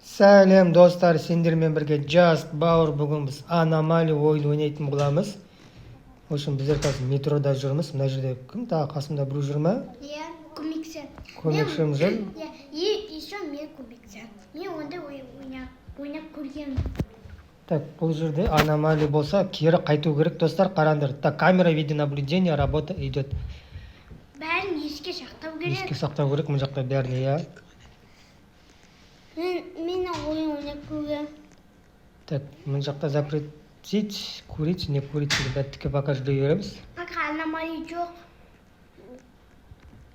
Сәлем достар, сендермен бірге Just Bauer бүгін біз аномали ойын ойнайтын боламыз. В общем, біздер қазір метрода жүрміз. Мына жерде кім тағы қасымда біреу жүр ме? Иә, көмекші. Көмекшім жүр. Иә, еще мен көмекші. Мен ондай ойнап көргенмін. Так, бұл жерде аномали болса, кері қайту керек, достар, қараңдар. Так, камера видеонаблюдения работа идет. Бәрін еске сақтау керек. Еске сақтау керек, бұл жақта бәріне, иә. Мен ойын ойнап көргенмін. Так, бұл жақта запретить, курить, не курить, бәттіке пока жүре береміз. Пока аномали жоқ.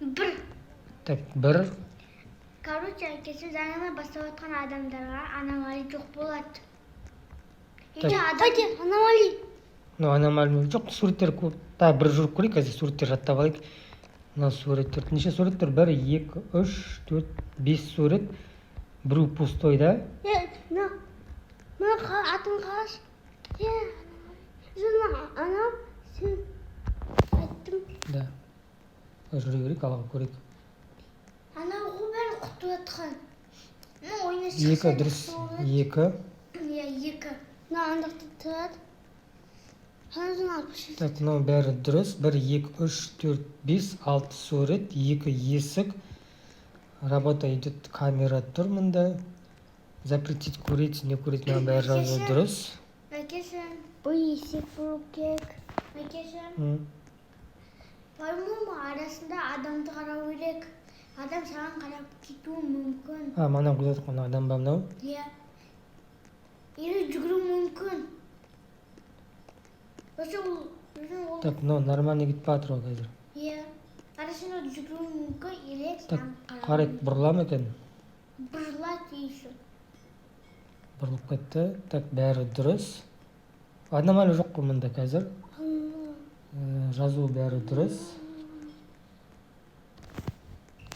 Бір. Так, бір. Короче, әкесі жаңа бастап отқан адамдарға аномали жоқ болады. Так. Қайда аномали? Ну, аномали жоқ, суреттер көп. Та бір жүріп көрейік, қазір суреттер жаттап алайық. Мына суреттер, неше суреттер? 1, 2, 3, 4, 5 сурет. Біреу пустой, да? Мына атын қараш. Анау, сен айттым. Да. Жүре берейік, алға көрейік. Анау ғой бәрі құтып атқан. Ойына 2, дұрыс. 2. Иә, 2. Андақта тұрады. Так, мынау бәрі дұрыс. 1, 2, 3, 4, 5, 6 сурет, 2 есік. Работа идет, камера тұр мында. Запретить курить, не курить, мына бәрі жазу дұрыс. Әкесі, бұл есік болу керек. Әкесі, по-моему, арасында адамды қарау керек. Адам саған қарап кетуі мүмкін. Мана күзетіп қана адам ба мынау? Иә. Или жүгіру мүмкін. Так, мынау нормально кетіп жатыр ғой қазір. Иә. Арасында жүгіру мүмкін, или Так, саған қарайық, бұрыла ма екен? бұрылады дейсің. Бұрылып кетті. Так, бәрі дұрыс. Аномали жоқ қой мында қазір. Жазу бәрі дұрыс.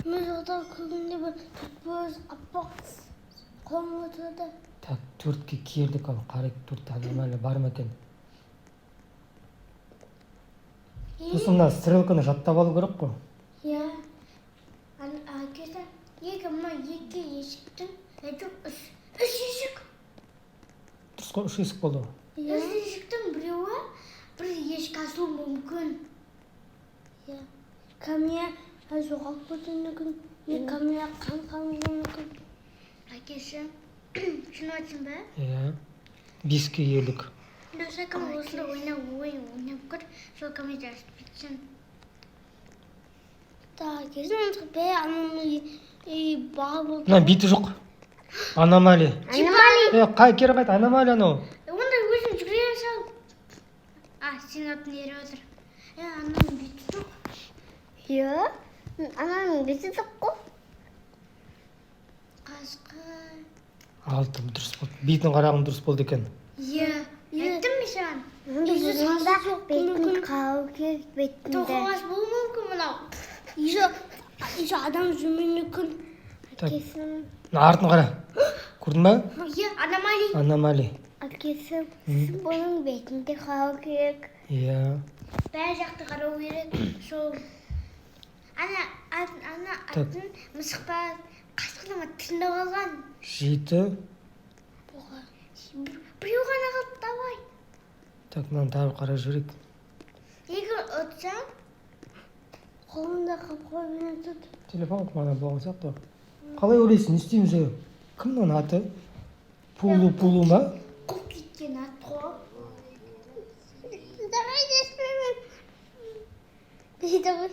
Мен жоқта көргенде бір көз аппақ қолым отырды. Так, 4-ке келдік, ал қарайық, 4 аномали бар ма екен? Сосын мына стрелканы жаттап алу керек қой. Иә. Әкесі, екі есіктің, жоқ, үш есік. Дұрыс қой, 3 есік болды. Үш есіктің біреуі бір есік ашылуы мүмкін. Иә. Камера жоғалып кетуі мүмкін. Камера қанқануы мүмкін. Әкесі, шын айтсын ба? Иә. 5-ке келдік. Доса кім осында ойнап көр, сол камера ашып кетсін. Әкесі, бәрі аномали баға болды. Мына биті жоқ. Аномали. Аномали? Қай кері қайт, аномали анау. Онда өзің жүгірген сал. Сен атын ері отыр. Ананың беті жоқ. Иә, ананың беті жоқ қой. Қасқай. Алтым дұрыс болды. Бетін қарағым дұрыс болды екен. Иә, айттым мен саған. Сонда бетін қалу керек, бетінде. Тоқығаш болу мүмкін мынау. Еще адам жүрмеу мүмкін. Әкесін. Артын қара. Көрдің ба? Иә, аномали. Аномали. Әкесі, бұның бетінде қалу керек. Иә. Бәрі жақты қарау керек. Сол. Ана атын мысық па қасқырдың тілінде қалған. 7. Біреу ғана қалды, давай. Так, мынаны тағы қарай жүрейік. Егер ұтсаң, қолында қапқоймен тұт. Телефон қымана болған сияқты. Қалай ойлайсың, не істейміз ей? Кім мынаның аты? Пулу ма? Құп кеткен ат қой. Давай деспеймін. Давай.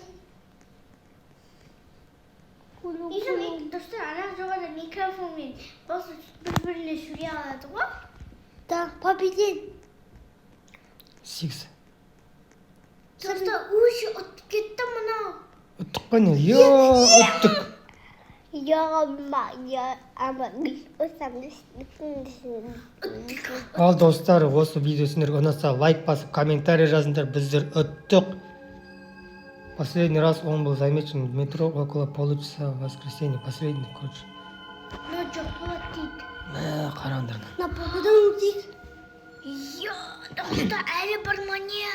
Достар, ана жоғада микрофонмен осы бір-біріне сөйлей алады ғой. Да, победен. 8. Достар, өзі ұтып кетті мұнау. Ұттық па не? Ұттық. Ал достар, осы видео сендерге ұнаса лайк басып, комментарий жазыңдар, біздер ұттық. Последний раз он был замечен в метро около полчаса в воскресенье. Последний, короче. Мына жоқ болады дейді. Қараңдар. На погодан дейді. Иә, достар, әлі бір мане.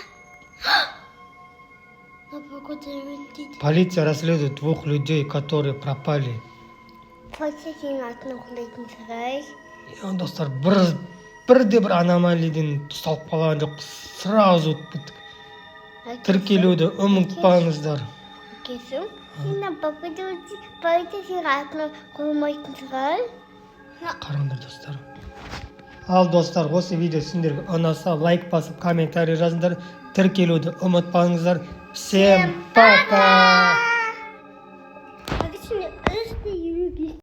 На погодан дейді. Полиция расследует 2 людей, которые пропали. Полиция сенің атын оқылайтын шығар. Достар, бірде бір аномалийден ұсталып қалған жоқ. Сразу өтіп кеттік. Тіркелуді ұмытпаңыздар. Әкесің? Сен полиция сенің атын қоймайтын шығар. Қараңдар достар. Ал достар, осы видео сендерге ұнаса, лайк басып, комментарий жазыңдар. Тіркелуді ұмытпаңыздар. Всем пока!